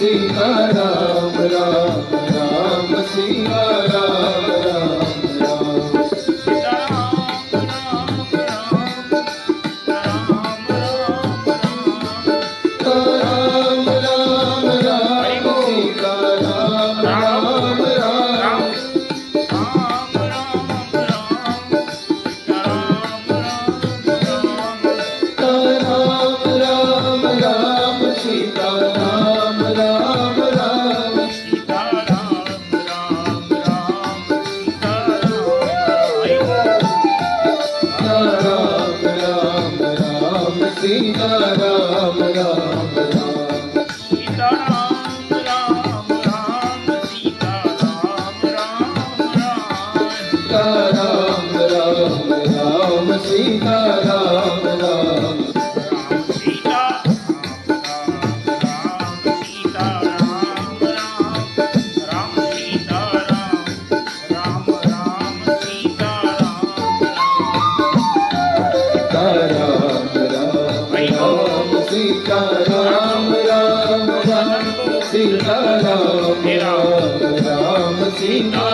Sita Ram Ram Ram Sita Ram Ram Sita Ram Ram Ram Sita Ram Ram Ram Sita Ram Ram Ram Sita Ram Ram Ram Sita Ram Ram Sita Ram Ram Ram Sita Ram Ram Sita Ram Ram Ram Sita